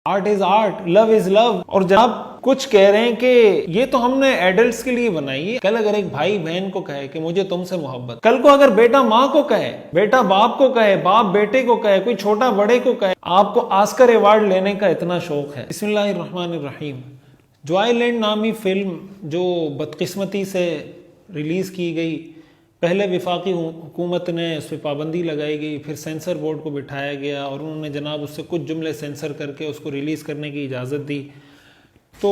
Art is art, لو از لو. اور جناب کچھ کہہ رہے ہیں کہ یہ تو ہم نے ایڈلٹس کے لیے بنائی ہے. کل اگر ایک بھائی بہن کو کہے کہ مجھے تم سے محبت، کل کو اگر بیٹا ماں کو کہے، بیٹا باپ کو کہے، باپ بیٹے کو کہے، کوئی چھوٹا بڑے کو کہے آپ کو آسکر ایوارڈ لینے کا اتنا شوق ہے. بسم اللہ الرحمن الرحیم. جوائے لینڈ نامی فلم جو بدقسمتی سے ریلیز کی گئی، پہلے وفاقی حکومت نے اس پہ پابندی لگائی گئی، پھر سینسر بورڈ کو بٹھایا گیا اور انہوں نے جناب اس سے کچھ جملے سینسر کر کے اس کو ریلیز کرنے کی اجازت دی. تو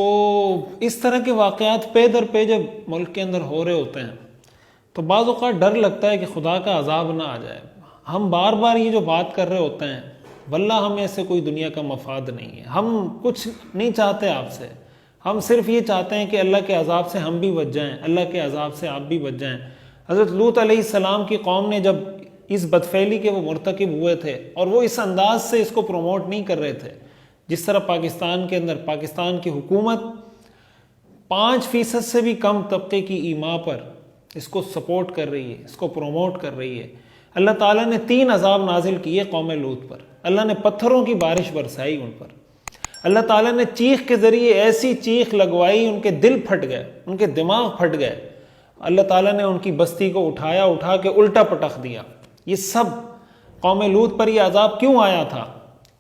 اس طرح کے واقعات پے در پے جب ملک کے اندر ہو رہے ہوتے ہیں تو بعض اوقات ڈر لگتا ہے کہ خدا کا عذاب نہ آ جائے. ہم بار بار یہ جو بات کر رہے ہوتے ہیں، واللہ ہمیں سے کوئی دنیا کا مفاد نہیں ہے، ہم کچھ نہیں چاہتے آپ سے، ہم صرف یہ چاہتے ہیں کہ اللہ کے عذاب سے ہم بھی بچ جائیں، اللہ کے عذاب سے آپ بھی بچ جائیں. حضرت لوط علیہ السلام کی قوم نے جب اس بدفعلی کے وہ مرتکب ہوئے تھے اور وہ اس انداز سے اس کو پروموٹ نہیں کر رہے تھے جس طرح پاکستان کے اندر پاکستان کی حکومت 5% سے بھی کم طبقے کی ایما پر اس کو سپورٹ کر رہی ہے، اس کو پروموٹ کر رہی ہے. اللہ تعالیٰ نے 3 عذاب نازل کیے قوم لوط پر. اللہ نے پتھروں کی بارش برسائی ان پر. اللہ تعالیٰ نے چیخ کے ذریعے ایسی چیخ لگوائی ان کے دل پھٹ گئے، ان کے دماغ پھٹ گئے. اللہ تعالیٰ نے ان کی بستی کو اٹھا کے الٹا پٹخ دیا. یہ سب قوم لوط پر یہ عذاب کیوں آیا تھا؟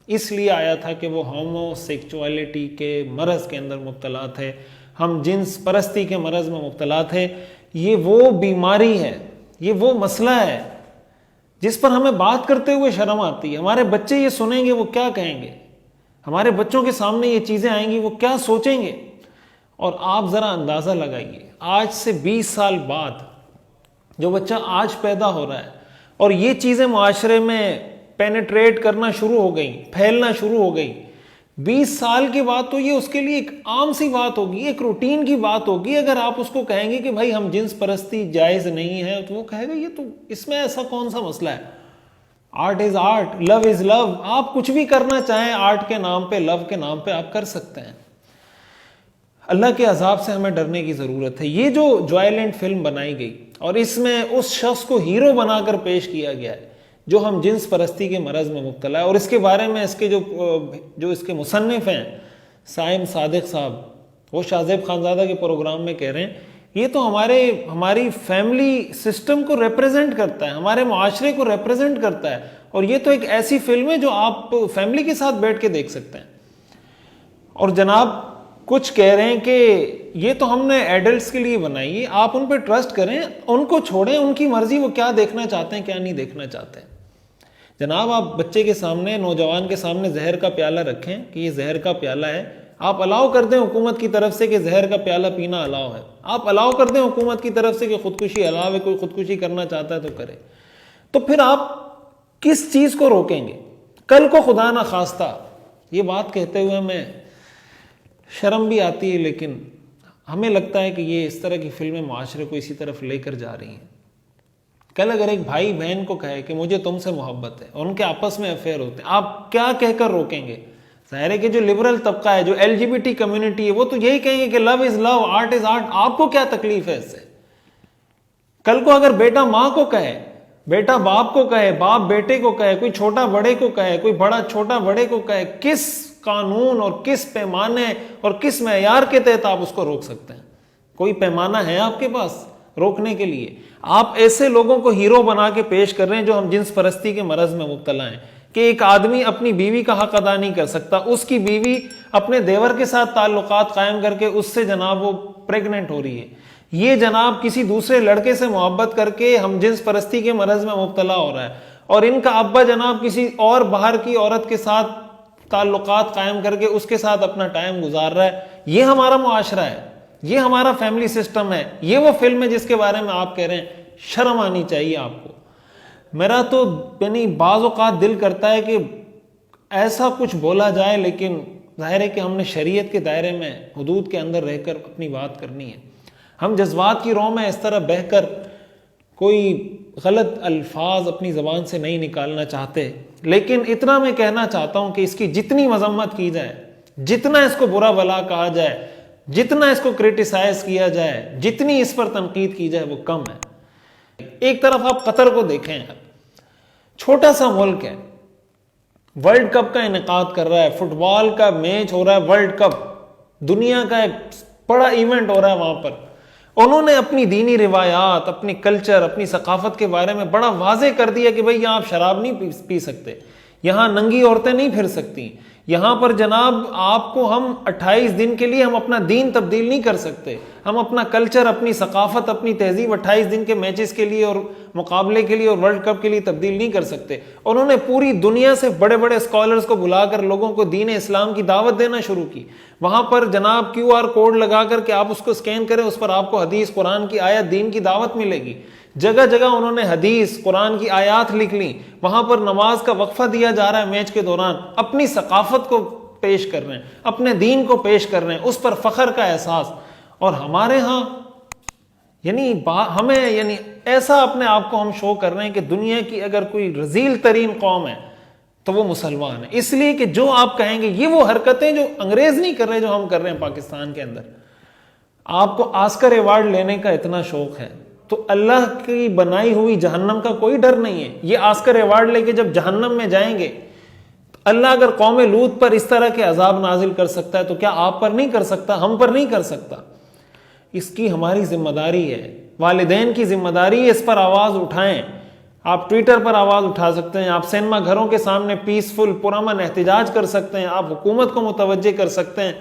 اس لیے آیا تھا کہ وہ ہومو سیکچولیٹی کے مرض کے اندر مبتلا تھے، ہم جنس پرستی کے مرض میں مبتلا تھے. یہ وہ بیماری ہے، یہ وہ مسئلہ ہے جس پر ہمیں بات کرتے ہوئے شرم آتی ہے. ہمارے بچے یہ سنیں گے وہ کیا کہیں گے؟ ہمارے بچوں کے سامنے یہ چیزیں آئیں گی وہ کیا سوچیں گے؟ اور آپ ذرا اندازہ لگائیے، آج سے 20 سال بعد جو بچہ آج پیدا ہو رہا ہے اور یہ چیزیں معاشرے میں پینیٹریٹ کرنا شروع ہو گئی، پھیلنا شروع ہو گئی، 20 سال کے بعد تو یہ اس کے لیے ایک عام سی بات ہوگی، ایک روٹین کی بات ہوگی. اگر آپ اس کو کہیں گے کہ بھائی ہم جنس پرستی جائز نہیں ہے تو وہ کہے گا یہ تو اس میں ایسا کون سا مسئلہ ہے؟ آرٹ از آرٹ، لو از لو. آپ کچھ بھی کرنا چاہیں آرٹ کے نام پہ، لو کے نام پہ آپ کر سکتے ہیں. اللہ کے عذاب سے ہمیں ڈرنے کی ضرورت ہے. یہ جو جوائے لینڈ فلم بنائی گئی اور اس میں اس شخص کو ہیرو بنا کر پیش کیا گیا ہے جو ہم جنس پرستی کے مرض میں مبتلا ہے، اور اس کے بارے میں اس کے جو اس کے مصنف ہیں سائم صادق صاحب، وہ شاہ زیب خانزادہ کے پروگرام میں کہہ رہے ہیں یہ تو ہماری فیملی سسٹم کو ریپریزنٹ کرتا ہے، ہمارے معاشرے کو ریپریزنٹ کرتا ہے، اور یہ تو ایک ایسی فلم ہے جو آپ فیملی کے ساتھ بیٹھ کے دیکھ سکتے ہیں. اور جناب کچھ کہہ رہے ہیں کہ یہ تو ہم نے ایڈلٹس کے لیے بنائی ہے، آپ ان پہ ٹرسٹ کریں، ان کو چھوڑیں، ان کی مرضی، وہ کیا دیکھنا چاہتے ہیں کیا نہیں دیکھنا چاہتے ہیں. جناب آپ بچے کے سامنے، نوجوان کے سامنے زہر کا پیالہ رکھیں کہ یہ زہر کا پیالہ ہے، آپ الاؤ کر دیں حکومت کی طرف سے کہ زہر کا پیالہ پینا الاؤ ہے، آپ الاؤ کر دیں حکومت کی طرف سے کہ خودکشی الاؤ ہے، کوئی خودکشی کرنا چاہتا ہے تو کرے، تو پھر آپ کس چیز کو روکیں گے؟ کل کو خدا نہ خواستہ، یہ بات کہتے ہوئے میں شرم بھی آتی ہے، لیکن ہمیں لگتا ہے کہ یہ اس طرح کی فلمیں معاشرے کو اسی طرف لے کر جا رہی ہیں. کل اگر ایک بھائی بہن کو کہے کہ مجھے تم سے محبت ہے اور ان کے آپس میں افیئر ہوتے ہیں، آپ کیا کہہ کر روکیں گے؟ ظاہر ہے کہ جو لبرل طبقہ ہے، جو LGBT کمیونٹی ہے، وہ تو یہی کہیں گے کہ لو از لو، آرٹ از آرٹ. آپ کو کیا تکلیف ہے اس سے؟ کل کو اگر بیٹا ماں کو کہے، بیٹا باپ کو کہے، باپ بیٹے کو کہے، کوئی چھوٹا بڑے کو کہے، کوئی بڑا چھوٹا بڑے کو کہے، کس قانون اور کس پیمانے اور کس معیار کے تحت آپ اس کو روک سکتے ہیں؟ کوئی پیمانہ ہے آپ کے پاس روکنے کے لیے؟ آپ ایسے لوگوں کو ہیرو بنا کے پیش کر رہے ہیں جو ہم جنس پرستی کے مرض میں مبتلا ہیں کہ ایک آدمی اپنی بیوی کا حق ادا نہیں کر سکتا، اس کی بیوی اپنے دیور کے ساتھ تعلقات قائم کر کے اس سے جناب وہ پریگننٹ ہو رہی ہے. یہ جناب کسی دوسرے لڑکے سے محبت کر کے ہم جنس پرستی کے مرض میں مبتلا ہو رہا ہے، اور ان کا ابا جناب کسی اور باہر کی عورت کے ساتھ تعلقات قائم کر کے اس کے ساتھ اپنا ٹائم گزار رہا ہے. یہ ہمارا معاشرہ ہے، یہ ہمارا فیملی سسٹم ہے، یہ وہ فلم ہے جس کے بارے میں آپ کہہ رہے ہیں. شرم آنی چاہیے آپ کو. میرا تو یعنی بعض اوقات دل کرتا ہے کہ ایسا کچھ بولا جائے، لیکن ظاہر ہے کہ ہم نے شریعت کے دائرے میں حدود کے اندر رہ کر اپنی بات کرنی ہے. ہم جذبات کی رو میں اس طرح بہہ کر کوئی غلط الفاظ اپنی زبان سے نہیں نکالنا چاہتے، لیکن اتنا میں کہنا چاہتا ہوں کہ اس کی جتنی مذمت کی جائے، جتنا اس کو برا بلا کہا جائے، جتنا اس کو کرٹیسائز کیا جائے، جتنی اس پر تنقید کی جائے وہ کم ہے. ایک طرف آپ قطر کو دیکھیں، چھوٹا سا ملک ہے، ورلڈ کپ کا انعقاد کر رہا ہے، فٹ بال کا میچ ہو رہا ہے، ورلڈ کپ دنیا کا ایک بڑا ایونٹ ہو رہا ہے وہاں پر، انہوں نے اپنی دینی روایات، اپنی کلچر، اپنی ثقافت کے بارے میں بڑا واضح کر دیا کہ بھئی یہاں آپ شراب نہیں پی سکتے، یہاں ننگی عورتیں نہیں پھر سکتی، یہاں پر جناب آپ کو ہم 28 دن کے لیے ہم اپنا دین تبدیل نہیں کر سکتے، ہم اپنا کلچر، اپنی ثقافت، اپنی تہذیب 28 دن کے میچز کے لیے اور مقابلے کے لیے اور ورلڈ کپ کے لیے تبدیل نہیں کر سکتے۔ انہوں نے پوری دنیا سے بڑے بڑے اسکالرز کو بلا کر لوگوں کو دین اسلام کی دعوت دینا شروع کی۔ وہاں پر جناب QR کوڈ لگا کر کہ آپ اس کو سکین کریں، اس پر آپ کو حدیث، قرآن کی آیت، دین کی دعوت ملے گی۔ جگہ جگہ انہوں نے حدیث، قرآن کی آیات لکھ لی، وہاں پر نماز کا وقفہ دیا جا رہا ہے میچ کے دوران، اپنی ثقافت کو پیش کر رہے ہیں، اپنے دین کو پیش کر رہے ہیں، اس پر فخر کا احساس۔ اور ہمارے ہاں ہمیں ایسا اپنے آپ کو ہم شو کر رہے ہیں کہ دنیا کی اگر کوئی رذیل ترین قوم ہے تو وہ مسلمان ہے، اس لیے کہ جو آپ کہیں گے یہ وہ حرکتیں جو انگریز نہیں کر رہے، جو ہم کر رہے ہیں پاکستان کے اندر۔ آپ کو آسکر ایوارڈ لینے کا اتنا شوق ہے تو اللہ کی بنائی ہوئی جہنم کا کوئی ڈر نہیں ہے۔ یہ آسکر ایوارڈ لے کے جب جہنم میں جائیں گے، اللہ اگر قوم لوط پر اس طرح کے عذاب نازل کر سکتا ہے تو کیا آپ پر نہیں کر سکتا، ہم پر نہیں کر سکتا؟ اس کی ہماری ذمہ داری ہے، والدین کی ذمہ داری ہے، اس پر آواز اٹھائیں۔ آپ ٹویٹر پر آواز اٹھا سکتے ہیں، آپ سینما گھروں کے سامنے پیسفل پرامن احتجاج کر سکتے ہیں، آپ حکومت کو متوجہ کر سکتے ہیں۔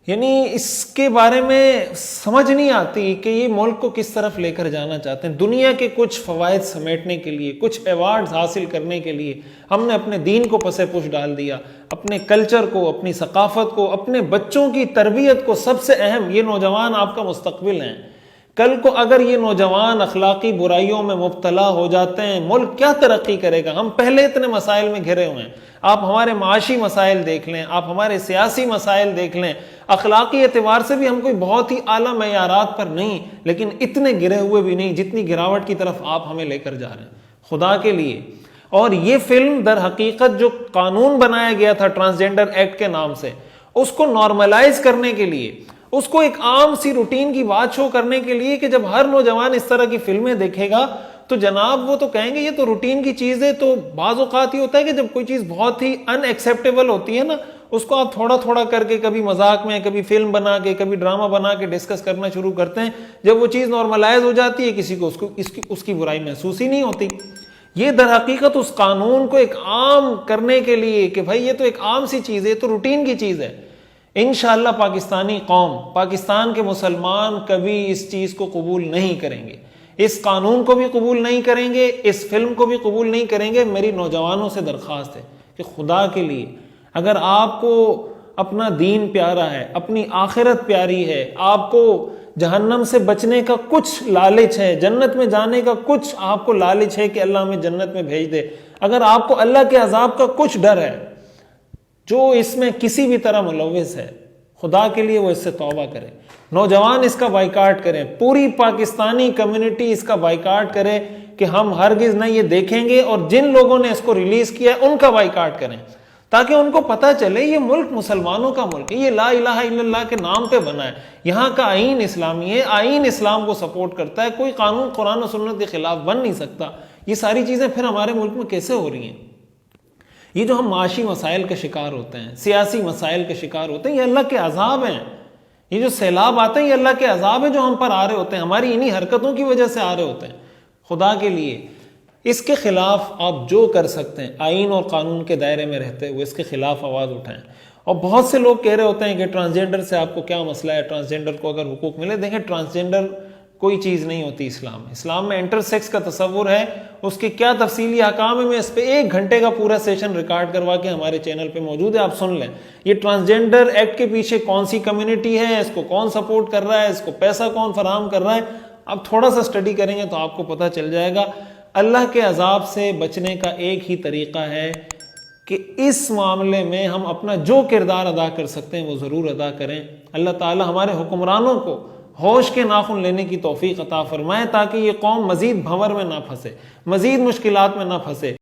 اس کے بارے میں سمجھ نہیں آتی کہ یہ ملک کو کس طرف لے کر جانا چاہتے ہیں۔ دنیا کے کچھ فوائد سمیٹنے کے لیے، کچھ ایوارڈز حاصل کرنے کے لیے ہم نے اپنے دین کو پس پش ڈال دیا، اپنے کلچر کو، اپنی ثقافت کو، اپنے بچوں کی تربیت کو۔ سب سے اہم، یہ نوجوان آپ کا مستقبل ہیں۔ کل کو اگر یہ نوجوان اخلاقی برائیوں میں مبتلا ہو جاتے ہیں، ملک کیا ترقی کرے گا؟ ہم پہلے اتنے مسائل میں گھرے ہوئے ہیں، آپ ہمارے معاشی مسائل دیکھ لیں، آپ ہمارے سیاسی مسائل دیکھ لیں، اخلاقی اعتبار سے بھی ہم کوئی بہت ہی اعلیٰ معیارات پر نہیں، لیکن اتنے گرے ہوئے بھی نہیں جتنی گراوٹ کی طرف آپ ہمیں لے کر جا رہے ہیں، خدا کے لیے۔ اور یہ فلم در حقیقت جو قانون بنایا گیا تھا ٹرانسجینڈر ایکٹ کے نام سے، اس کو نارملائز کرنے کے لیے، اس کو ایک عام سی روٹین کی بات شو کرنے کے لیے کہ جب ہر نوجوان اس طرح کی فلمیں دیکھے گا تو جناب وہ تو کہیں گے یہ تو روٹین کی چیز ہے۔ تو بعض اوقات یہ ہوتا ہے کہ جب کوئی چیز بہت ہی ان ایکسیپٹیبل ہوتی ہے نا، اس کو آپ تھوڑا تھوڑا کر کے، کبھی مذاق میں، کبھی فلم بنا کے، کبھی ڈرامہ بنا کے ڈسکس کرنا شروع کرتے ہیں۔ جب وہ چیز نارملائز ہو جاتی ہے، کسی کو اس کی برائی محسوس ہی نہیں ہوتی۔ یہ در حقیقت اس قانون کو ایک عام کرنے کے لیے کہ بھائی یہ تو ایک عام سی چیز ہے، یہ تو روٹین کی چیز ہے۔ انشاءاللہ پاکستانی قوم، پاکستان کے مسلمان کبھی اس چیز کو قبول نہیں کریں گے، اس قانون کو بھی قبول نہیں کریں گے، اس فلم کو بھی قبول نہیں کریں گے۔ میری نوجوانوں سے درخواست ہے کہ خدا کے لیے اگر آپ کو اپنا دین پیارا ہے، اپنی آخرت پیاری ہے، آپ کو جہنم سے بچنے کا کچھ لالچ ہے، جنت میں جانے کا کچھ آپ کو لالچ ہے کہ اللہ ہمیں جنت میں بھیج دے، اگر آپ کو اللہ کے عذاب کا کچھ ڈر ہے، جو اس میں کسی بھی طرح ملوث ہے، خدا کے لیے وہ اس سے توبہ کرے۔ نوجوان اس کا بائیکاٹ کریں، پوری پاکستانی کمیونٹی اس کا بائیکاٹ کرے کہ ہم ہرگز نہ یہ دیکھیں گے، اور جن لوگوں نے اس کو ریلیز کیا ہے ان کا بائیکاٹ کریں تاکہ ان کو پتہ چلے یہ ملک مسلمانوں کا ملک ہے، یہ لا الہ الا اللہ کے نام پہ بنا ہے، یہاں کا آئین اسلامی ہے، آئین اسلام کو سپورٹ کرتا ہے، کوئی قانون قرآن و سنت کے خلاف بن نہیں سکتا۔ یہ ساری چیزیں پھر ہمارے ملک میں کیسے ہو رہی ہیں؟ یہ جو ہم معاشی مسائل کے شکار ہوتے ہیں، سیاسی مسائل کے شکار ہوتے ہیں، یہ اللہ کے عذاب ہیں۔ یہ جو سیلاب آتے ہیں یہ اللہ کے عذاب ہیں جو ہم پر آ رہے ہوتے ہیں، ہماری انہی حرکتوں کی وجہ سے آ رہے ہوتے ہیں۔ خدا کے لیے اس کے خلاف آپ جو کر سکتے ہیں، آئین اور قانون کے دائرے میں رہتے ہوئے اس کے خلاف آواز اٹھائیں۔ اور بہت سے لوگ کہہ رہے ہوتے ہیں کہ ٹرانسجینڈر سے آپ کو کیا مسئلہ ہے، ٹرانسجینڈر کو اگر حقوق ملے۔ دیکھیں، ٹرانسجینڈر کوئی چیز نہیں ہوتی اسلام میں انٹر سیکس کا تصور ہے، اس کے کیا تفصیلی احکام ہے، میں اس پہ 1 گھنٹے کا پورا سیشن ریکارڈ کروا کے ہمارے چینل پہ موجود ہے، آپ سن لیں۔ یہ ٹرانسجینڈر ایکٹ کے پیچھے کون سی کمیونٹی ہے، اس کو کون سپورٹ کر رہا ہے، اس کو پیسہ کون فراہم کر رہا ہے، آپ تھوڑا سا اسٹڈی کریں گے تو آپ کو پتہ چل جائے گا۔ اللہ کے عذاب سے بچنے کا ایک ہی طریقہ ہے کہ اس معاملے میں ہم اپنا جو کردار ادا کر سکتے ہیں وہ ضرور ادا کریں۔ اللہ تعالی ہمارے حکمرانوں کو ہوش کے ناخن لینے کی توفیق عطا فرمائے تاکہ یہ قوم مزید بھنور میں نہ پھنسے، مزید مشکلات میں نہ پھنسے۔